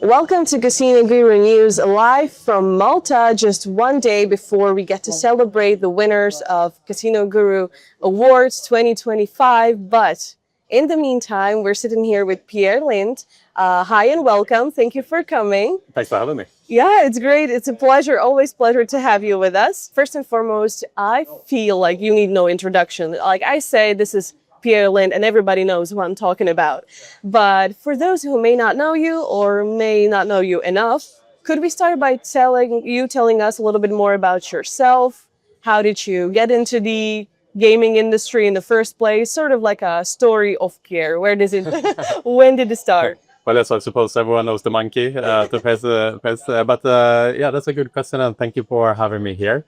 Welcome to Casino Guru News, live from Malta, just one day before we get to celebrate the winners of Casino Guru Awards 2025. But in the meantime, we're sitting here with Pierre Lindh. Hi and welcome. Thank you for coming. Thanks for having me. Yeah, it's great. It's a pleasure, always pleasure to have you with us. First and foremost, I feel like you need no introduction. Like I say, this is Pierre Lindh, and everybody knows who I'm talking about. But for those who may not know you or may not know you enough, could we start by telling us a little bit more about yourself? How did you get into the gaming industry in the first place? Sort of like a story of Pierre. Where does it? When did it start? Well, as I suppose everyone knows the monkey to press. Yeah, that's a good question, and thank you for having me here.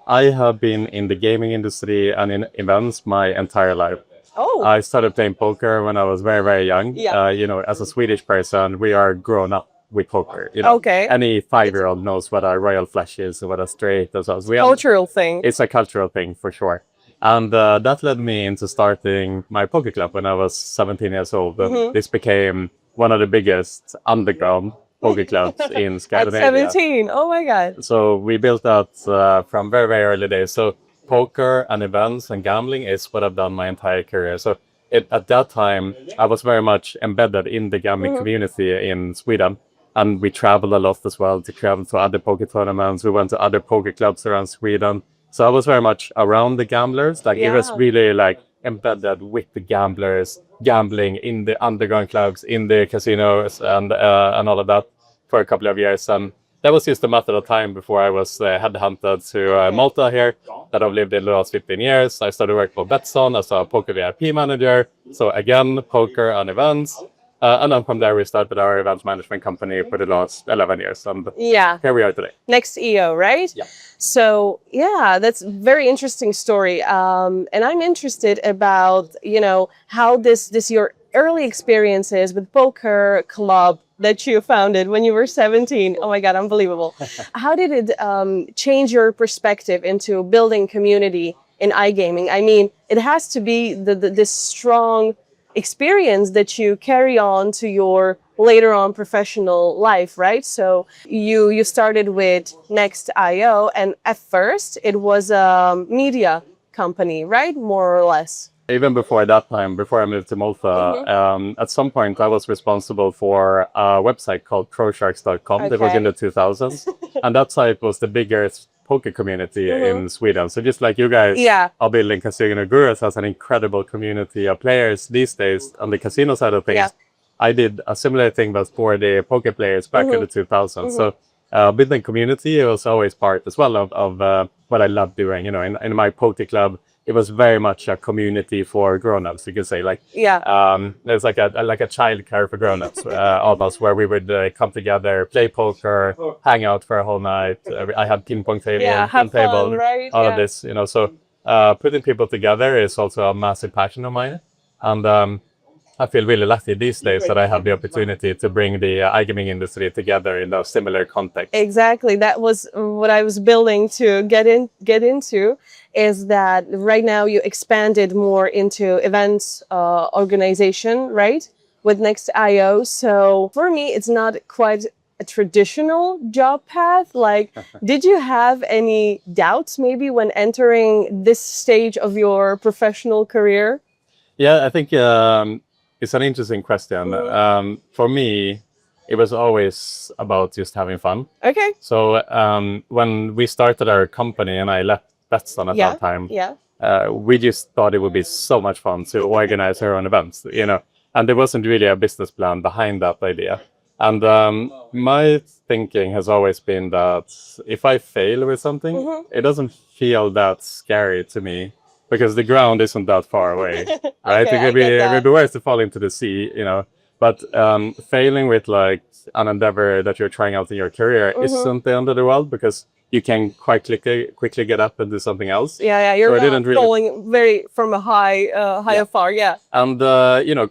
I have been in the gaming industry and in events my entire life. Oh, I started playing poker when I was very, very young. Yeah. As a Swedish person, we are grown up with poker. Okay. Any 5-year-old knows what a royal flush is, what a straight is. Cultural thing. It's a cultural thing for sure. And that led me into starting my poker club when I was 17 years old. This became one of the biggest underground poker clubs in At Scandinavia. 17. Oh my God. So we built that from very, very early days. So poker and events and gambling is what I've done my entire career. So at that time, I was very much embedded in the gambling community in Sweden. And we traveled a lot as well to travel to other poker tournaments. We went to other poker clubs around Sweden. So I was very much around the gamblers. It was really like embedded with the gamblers, gambling in the underground clubs, in the casinos, and all of that for a couple of years. And that was just a matter of time before I was headhunted to Malta here, that I've lived in the last 15 years. I started working for Betsson as a poker VIP manager. So again, poker and events. And then from there, we started our events management company for the last 11 years. And Yeah. here we are today. Next EO, right? Yeah. So yeah, that's a very interesting story. And I'm interested about, how this your early experiences with poker club that you founded when you were 17. Oh my God, unbelievable. How did it change your perspective into building community in iGaming? I mean, it has to be this strong experience that you carry on to your later on professional life, right? So you started with Next.io, and at first it was a media company, right? More or less. Even before that time, before I moved to Malta, at some point I was responsible for a website called ProSharks.com. That was in the 2000s. And that site was the biggest poker community in Sweden. So just like you guys are building Casino Gurus as an incredible community of players these days on the casino side of things, I did a similar thing but for the poker players back in the 2000s. So building community was always part as well of what I love doing. In my poker club, it was very much a community for grown-ups, you could say. There's like a child care for grown-ups, almost, where we would come together, play poker, hang out for a whole night. I had ping pong table, have table, fun, right? all of this. So putting people together is also a massive passion of mine, and I feel really lucky these days that I have the opportunity to bring the iGaming industry together in a similar context. Exactly. That was what I was building to get into, is that right now you expanded more into events organization, right? With Next.io. So for me, it's not quite a traditional job path. Did you have any doubts maybe when entering this stage of your professional career? Yeah, I think it's an interesting question. For me, it was always about just having fun. Okay. So when we started our company and I left Betsson at that time, we just thought it would be so much fun to organize our own events, and there wasn't really a business plan behind that idea. And my thinking has always been that if I fail with something, it doesn't feel that scary to me, because the ground isn't that far away, right? Okay, it would be worse to fall into the sea, But failing with an endeavor that you're trying out in your career isn't the end of the world, because you can quite quickly get up and do something else. Yeah, you're So I didn't really falling very from a high, high afar. Yeah. And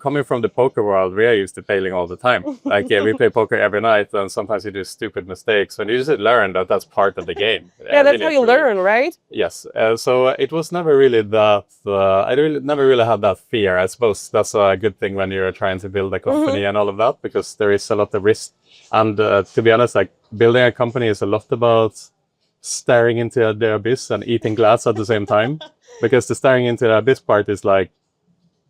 coming from the poker world, we are used to failing all the time. Like, we play poker every night, and sometimes you do stupid mistakes, and you just learn that that's part of the game. Yeah, that's how you learn, right? Yes. So it was never really that. Never really had that fear. I suppose that's a good thing when you're trying to build a company and all of that, because there is a lot of risk. And to be honest, like, building a company is a lot about staring into the abyss and eating glass at the same time, because the staring into the abyss part is like,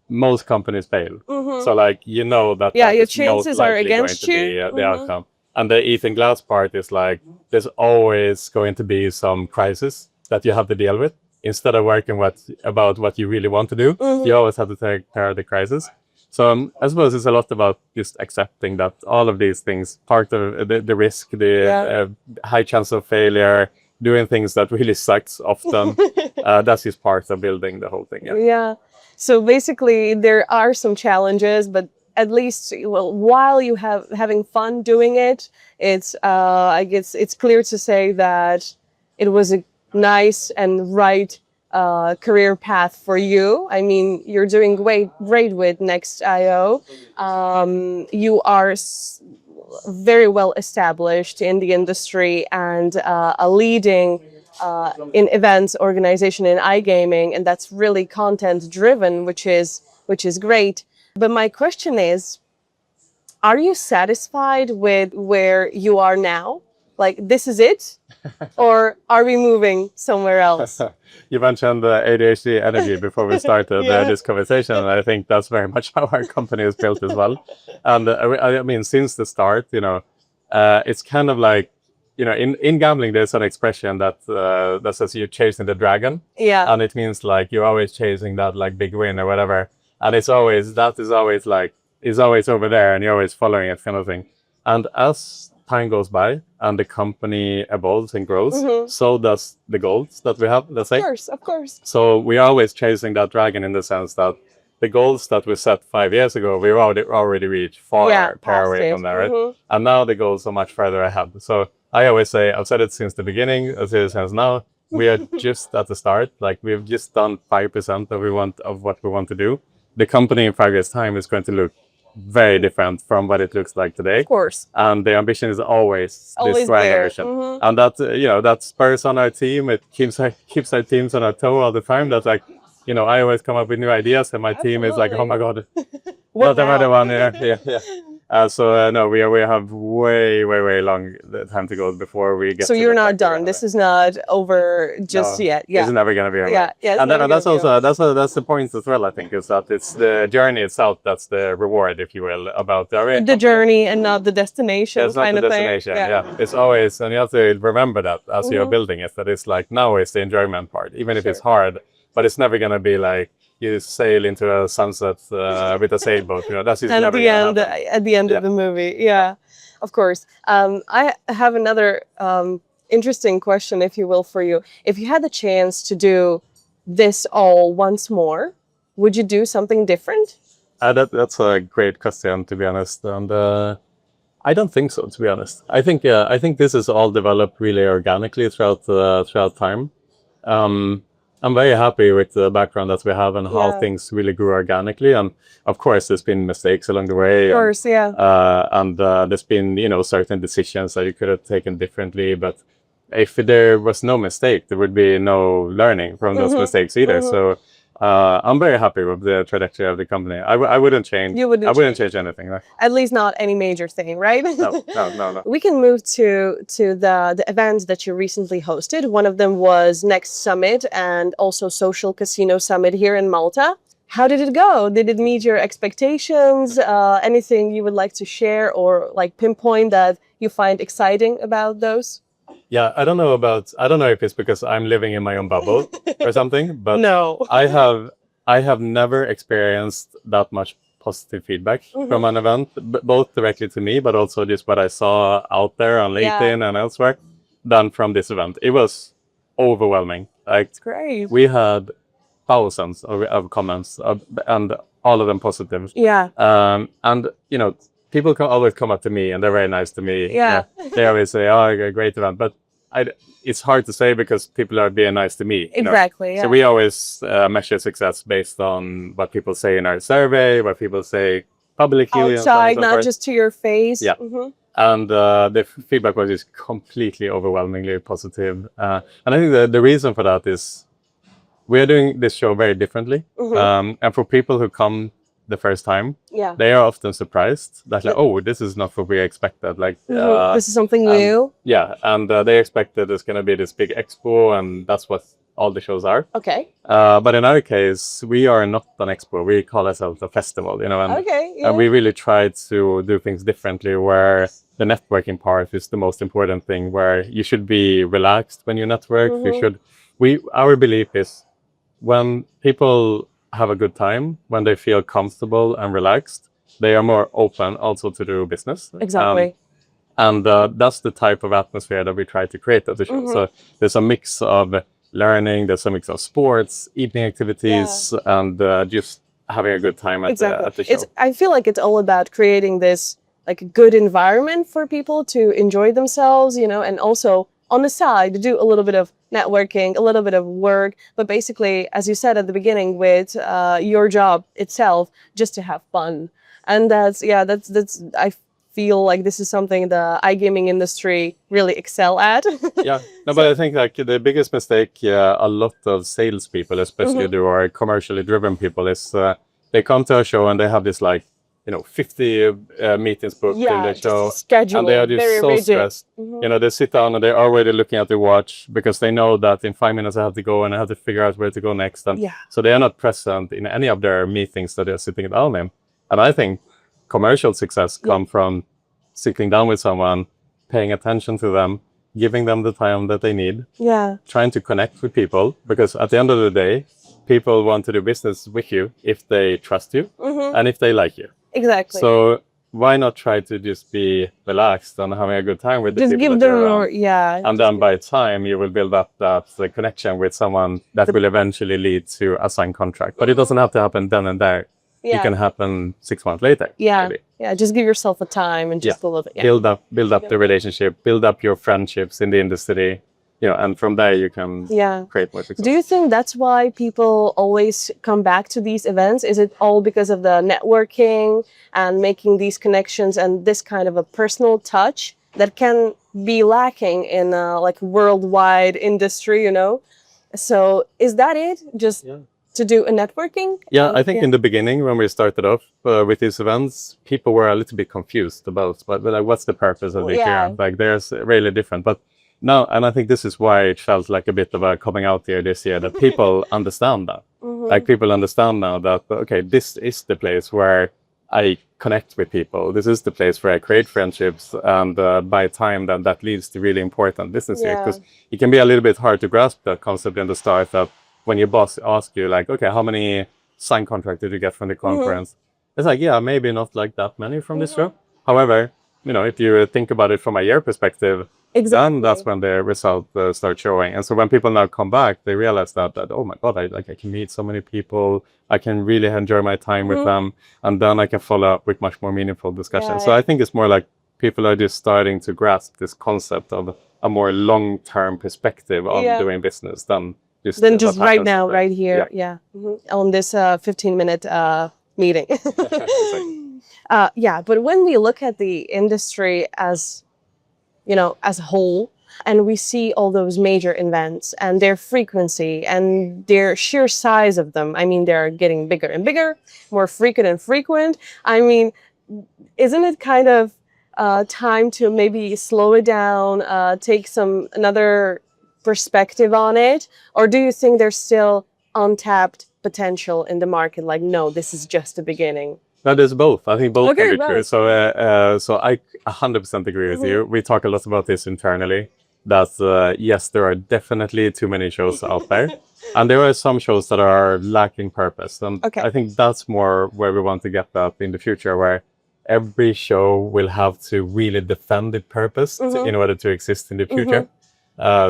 most companies fail. So like, that your chances are against you. The outcome. And the eating glass part is like, there's always going to be some crisis that you have to deal with. Instead of working about what you really want to do, you always have to take care of the crisis. So I suppose it's a lot about just accepting that all of these things, part of the risk, the high chance of failure, doing things that really sucks often, that's just part of building the whole thing. Yeah. So basically, there are some challenges, but at least, well, while you having fun doing it, it's I guess it's clear to say that it was a nice and right career path for you. I mean, you're doing great with Next.io. You are very well established in the industry and a leading in events organization in iGaming, and that's really content driven, which is great. But my question is, are you satisfied with where you are now? Like, this is it? Or are we moving somewhere else? You mentioned the ADHD energy before we started this conversation, and I think that's very much how our company is built as well. And I mean, since the start, it's kind of like, in gambling, there's an expression that says you're chasing the dragon. Yeah. And it means like you're always chasing that like big win or whatever. And is always over there, and you're always following it, kind of thing. And as time goes by and the company evolves and grows, so does the goals that we have, let's say. Of course. So we're always chasing that dragon, in the sense that the goals that we set 5 years ago, we've already reached far away from there, right? And now the goals are much further ahead. So I always say, I've said it since the beginning, I'll say it since now, we are just at the start. Like, we've just done 5% of what we want to do. The company in 5 years' time is going to look very different from what it looks like today. Of course. And the ambition is always this triangle ambition. And that, that spurs on our team. It keeps our teams on our toe all the time. That's like, I always come up with new ideas, and my team is like, oh my God, not another one. Yeah. No, we have way long time to go before we get. So you're not done. This is not over just yet. Yeah, it's never gonna be over. Yeah. And that's also that's the point as well. I think, is that it's the journey itself that's the reward, if you will, about the journey and not the destination. It's not the destination. Yeah, it's always, and you have to remember that as you're building it. That it's like, now is the enjoyment part, even if it's hard. But it's never gonna be like you sail into a sunset with a sailboat. That's just never gonna happen. At the end of the movie. Yeah, of course. I have another interesting question, if you will, for you. If you had the chance to do this all once more, would you do something different? That's a great question, to be honest. And I don't think so, to be honest. I think this is all developed really organically throughout time. I'm very happy with the background that we have and how things really grew organically. And of course, there's been mistakes along the way. Of course, And there's been, certain decisions that you could have taken differently. But if there was no mistake, there would be no learning from those mistakes either. So I'm very happy with the trajectory of the company. I wouldn't change. I wouldn't change anything. Right? At least not any major thing, right? No. We can move to the events that you recently hosted. One of them was Next Summit and also Social Casino Summit here in Malta. How did it go? Did it meet your expectations? Anything you would like to share or like pinpoint that you find exciting about those? Yeah, I don't know if it's because I'm living in my own bubble or something, but no. I have never experienced that much positive feedback from an event, both directly to me, but also just what I saw out there on LinkedIn and elsewhere, done from this event. It was overwhelming. Like, it's great. We had thousands of comments, and all of them positive. Yeah. And people always come up to me, and they're very nice to me. Yeah. They always say, "Oh, a great event," but it's hard to say because people are being nice to me. You know? Exactly. Yeah. So we always measure success based on what people say in our survey, what people say publicly, and so on and Outside, so not forth. just to your face. Yeah. Mhm. And the feedback was just completely overwhelmingly positive. And I think the reason for that is we are doing this show very differently. And for people who come the first time, Yeah. they are often surprised that like, oh, this is not what we expected. Like, This is something and- new. yeah, and they expected there's going to be this big expo, and that's what all the shows are. Okay. But in our case, we are not an expo. We call ourselves a festival, you know, and, Okay. Yeah. and we really try to do things differently where the networking part is the most important thing, where you should be relaxed when you network. Our belief is when people have a good time, when they feel comfortable and relaxed, they are more open also to do business. Exactly. And that's the type of atmosphere that we try to create at the show. So there's a mix of learning, there's a mix of sports, evening activities, and just having a good time at the show. I feel like it's all about creating this like a good environment for people to enjoy themselves, you know, and also on the side do a little bit of networking, a little bit of work, but basically, as you said at the beginning, with your job itself, just to have fun. And that's I feel like this is something the iGaming industry really excel at. Yeah, no, but I think like the biggest mistake a lot of salespeople, especially who are commercially driven people, is they come to a show and they have this like, 50 meetings booked in the show, schedule, and they are just very so rigid. stressed. They sit down and they're already looking at their watch because they know that in 5 minutes I have to go and I have to figure out where to go next. And so they are not present in any of their meetings that they're sitting down in. And I think commercial success come from sitting down with someone, paying attention to them, giving them the time that they need, trying to connect with people, because at the end of the day, people want to do business with you if they trust you and if they like you. Exactly. So why not try to just be relaxed and having a good time with the just people give that them you're more, around. And then by time you will build up that connection with someone that will eventually lead to a signed contract. But it doesn't have to happen then and there. It can happen 6 months later. Maybe. Just give yourself a time and just a little bit. Build up the relationship, build up your friendships in the industry, and from there you can create more success. Do you think that's why people always come back to these events? Is it all because of the networking and making these connections and this kind of a personal touch that can be lacking in a like worldwide industry, So is that it? Just to do a networking? Yeah, I think in the beginning when we started off with these events, people were a little bit confused about like, what's the purpose of this year? Like there's really different. But now, and I think this is why it felt like a bit of a coming out year this year, that people understand that. Like people understand now that, okay, this is the place where I connect with people. This is the place where I create friendships. And by time, then that leads to really important business here. Because it can be a little bit hard to grasp that concept in the start that when your boss asks you like, okay, how many signed contracts did you get from the conference? It's like, yeah, maybe not like that many from this show. However, if you think about it from a year perspective, then that's when the result start showing. And so when people now come back, they realize that oh my God, I can meet so many people. I can really enjoy my time with them. And then I can follow up with much more meaningful discussions. So I think it's more like people are just starting to grasp this concept of a more long-term perspective on doing business than just right now, right here. On this 15-minute meeting. But when we look at the industry as as a whole, and we see all those major events and their frequency and their sheer size of them, I mean, they're getting bigger and bigger, more frequent and frequent. I mean, isn't it kind of time to maybe slow it down, take another perspective on it? Or do you think there's still untapped potential in the market? Like, no, this is just the beginning. That is both. I think both can be true. Both. So I 100% agree with you. We talk a lot about this internally. That yes, there are definitely too many shows out there, and there are some shows that are lacking purpose. And I think that's more where we want to get that in the future, where every show will have to really defend its purpose in order to exist in the future.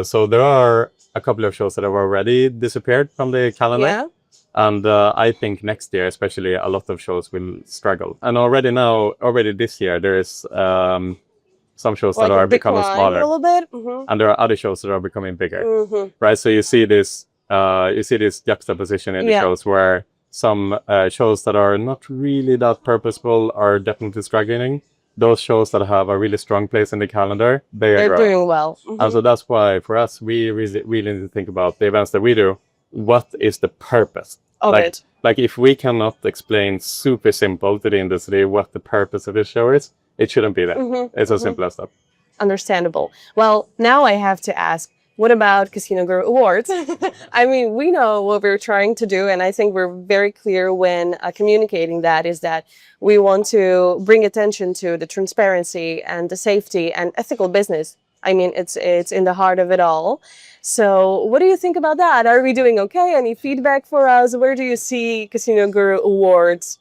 So there are a couple of shows that have already disappeared from the calendar. And I think next year, especially, a lot of shows will struggle. And already this year, there is some shows Like that a are becoming decline smaller, a little bit. and there are other shows that are becoming bigger, Mm-hmm. right? So you see this juxtaposition in the Yeah. shows where some shows that are not really that purposeful are definitely struggling. Those shows that have a really strong place in the calendar, they are They're growing. doing well. And so that's why for us, we really need to think about the events that we do. What is the purpose Of like? it. Like if we cannot explain super simple to the industry what the purpose of this show is, it shouldn't be there. It's as simple as that. Understandable. Well, now I have to ask, what about Casino Girl Awards? I mean, we know what we're trying to do, and I think we're very clear when communicating that is that we want to bring attention to the transparency and the safety and ethical business. I mean, it's in the heart of it all. So what do you think about that? Are we doing okay? Any feedback for us? Where do you see Casino Guru Awards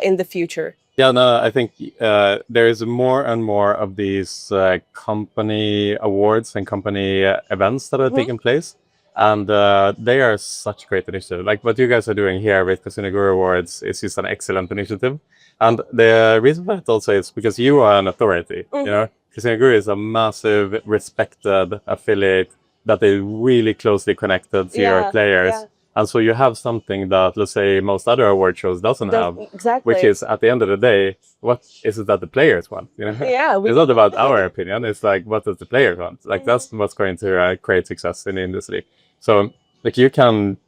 in the future? Yeah, no, I think there is more and more of these company awards and company events that are taking place. And they are such great initiative. Like what you guys are doing here with Casino Guru Awards is just an excellent initiative. And the reason for that also is because you are an authority. You know, Casino Guru is a massive, respected affiliate that is really closely connected to your players. Yeah. And so you have something that, let's say, most other award shows doesn't have, Exactly. which is at the end of the day, what is it that the players want? You know, Yeah, it's not about our opinion. It's like, what does the player want? Like that's what's going to create success in the industry. So, like, you can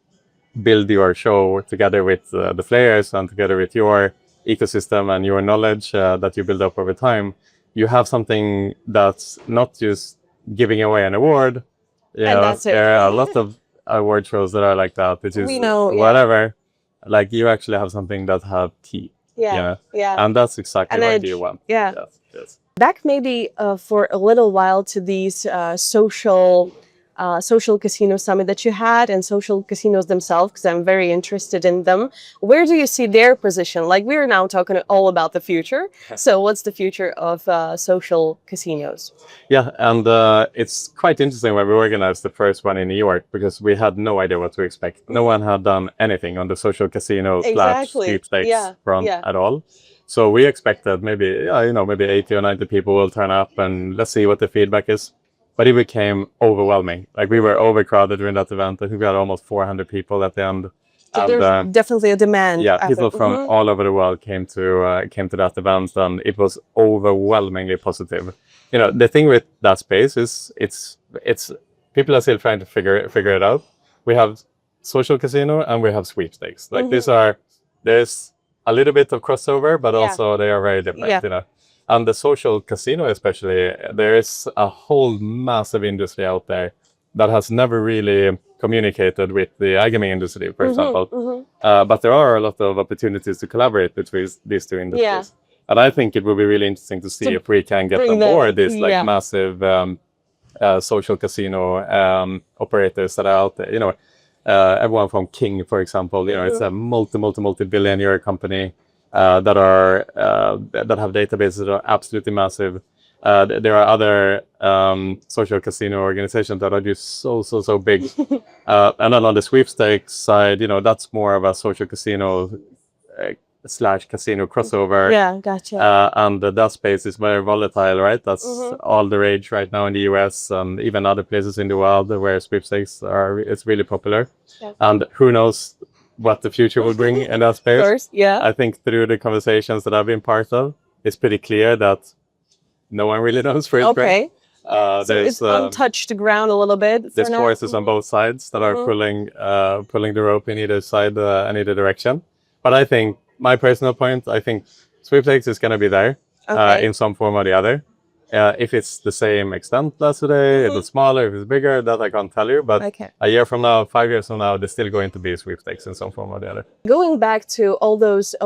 build your show together with the players and together with your ecosystem and your knowledge that you build up over time. You have something that's not just giving away an award. You know, that's it. there are a lot of award shows that are like that, which is We know, whatever. Like you actually have something that have teeth. Yeah, You know? yeah. And that's exactly An what edge. you want. Yeah. Yes. Back maybe for a little while to these social casino summit that you had and social casinos themselves, because I'm very interested in them. Where do you see their position? Like we're now talking all about the future. So what's the future of social casinos? Yeah, and it's quite interesting when we organized the first one in New York because we had no idea what to expect. No one had done anything on the social casino / sweepstakes front at all. So we expected maybe 80 or 90 people will turn up and let's see what the feedback is. But it became overwhelming. Like we were overcrowded during that event. I think we had almost 400 people at the end. So there's definitely a demand. Yeah, people from all over the world came to that event, and it was overwhelmingly positive. You know, the thing with that space is it's people are still trying to figure it out. We have social casino and we have sweepstakes. Like there's a little bit of crossover, but also they are very different. You know. And the social casino especially, there is a whole massive industry out there that has never really communicated with the iGaming industry, for example. But there are a lot of opportunities to collaborate between these two industries. Yeah. And I think it would be really interesting to see if we can get on board these like massive social casino operators that are out there. You know, everyone from King, for example, you know, it's a multi-billion euro company. That have databases that are absolutely massive. There are other social casino organizations that are just so big. And then on the sweepstakes side, you know, that's more of a social casino / casino crossover. Yeah, gotcha. And that space is very volatile, right? That's all the rage right now in the US and even other places in the world where sweepstakes it's really popular. Yeah. And who knows what the future will bring in that space. Of course, yeah. I think through the conversations that I've been part of, it's pretty clear that no one really knows where it's going. So it's untouched ground a little bit. There's forces on both sides that are pulling the rope in either side and either direction. But I think, my personal point, I think sweepstakes is going to be there in some form or the other. If it's the same extent as today, if it's smaller, if it's bigger, that I can't tell you. But a year from now, 5 years from now, there's still going to be sweepstakes in some form or the other. Going back to all those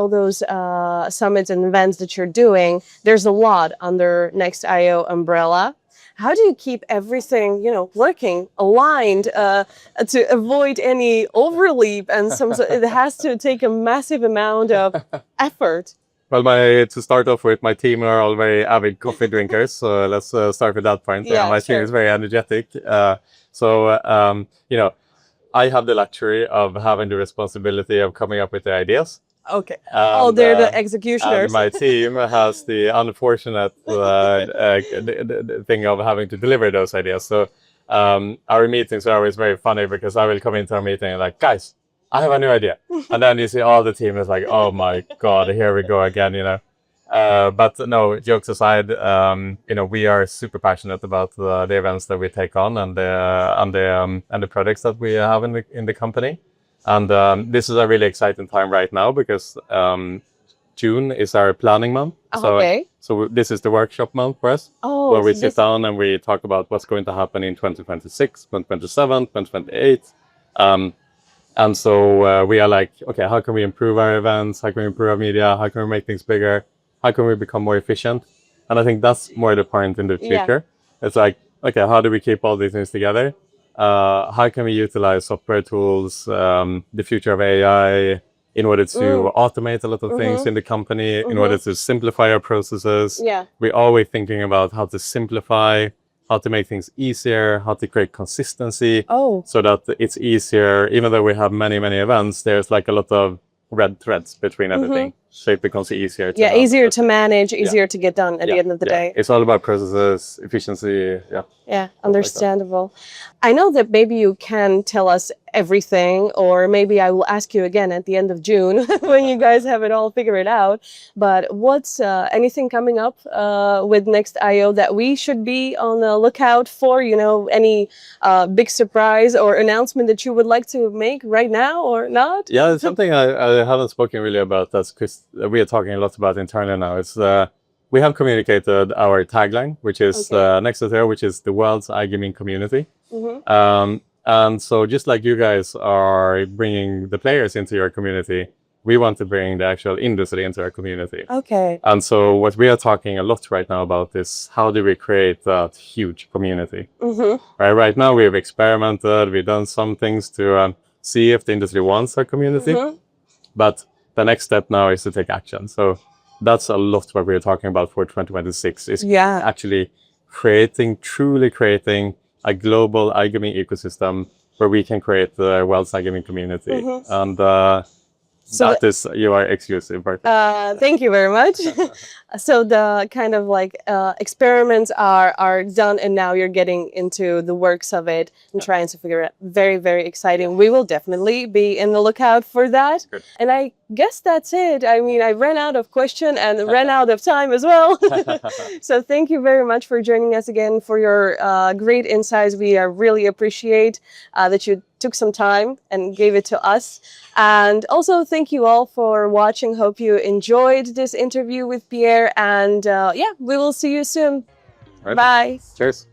summits and events that you're doing, there's a lot under Next.io umbrella. How do you keep everything, you know, working, aligned to avoid any overleap? And it has to take a massive amount of effort. Well, to start off with, my team are all very avid coffee drinkers, so let's start with that point. My team is very energetic. You know, I have the luxury of having the responsibility of coming up with the ideas, Okay. Oh, And, they're the and executioners. my team has the unfortunate thing of having to deliver those ideas. So our meetings are always very funny because I will come into our meeting and like, guys, I have a new idea. And then you see all the team is like, oh my God, here we go again, you know. But no, jokes aside, you know, we are super passionate about the events that we take on and the products that we have in the company. And this is a really exciting time right now because June is our planning month. Okay. So this is the workshop month for us, Oh, where we so sit down and we talk about what's going to happen in 2026, 2027, 2028. And so we are like, okay, how can we improve our events? How can we improve our media? How can we make things bigger? How can we become more efficient? And I think that's more the point in the Yeah. future. It's like, okay, how do we keep all these things together? How can we utilize software tools, the future of AI, in order to automate a lot of things in the company, in order to simplify our processes? Yeah. We're always thinking about how to simplify, how to make things easier, how to create consistency Oh. so that it's easier. Even though we have many, many events, there's like a lot of red threads between everything. So it becomes easier to Yeah, have easier to everything. manage, easier to get done at the end of the day. It's all about processes, efficiency. Yeah. Yeah, understandable. I know that maybe you can tell us everything, or maybe I will ask you again at the end of June when you guys have it all figured out. But what's anything coming up with Next IO that we should be on the lookout for? You know, any big surprise or announcement that you would like to make right now or not? Yeah, it's something I haven't spoken really about. That's because we are talking a lot about internally now. It's we have communicated our tagline, which is next to there, which is the world's iGaming community. And so just like you guys are bringing the players into your community, we want to bring the actual industry into our community. Okay. And so what we are talking a lot right now about is how do we create that huge community? Right now we've experimented, we've done some things to see if the industry wants our community. But the next step now is to take action. So that's a lot what we're talking about for 2026 is actually truly creating a global iGaming ecosystem where we can create the world's iGaming community. And so that is your exclusive part. Thank you very much. So the kind of like experiments are done, and now you're getting into the works of it and trying to figure it out. Very, very exciting. We will definitely be in the lookout for that. Good. And I guess that's it. I mean, I ran out of question and ran out of time as well. So thank you very much for joining us again, for your great insights. We really appreciate that you took some time and gave it to us. And also thank you all for watching. Hope you enjoyed this interview with Pierre. And yeah, we will see you soon. Right. Bye. Cheers.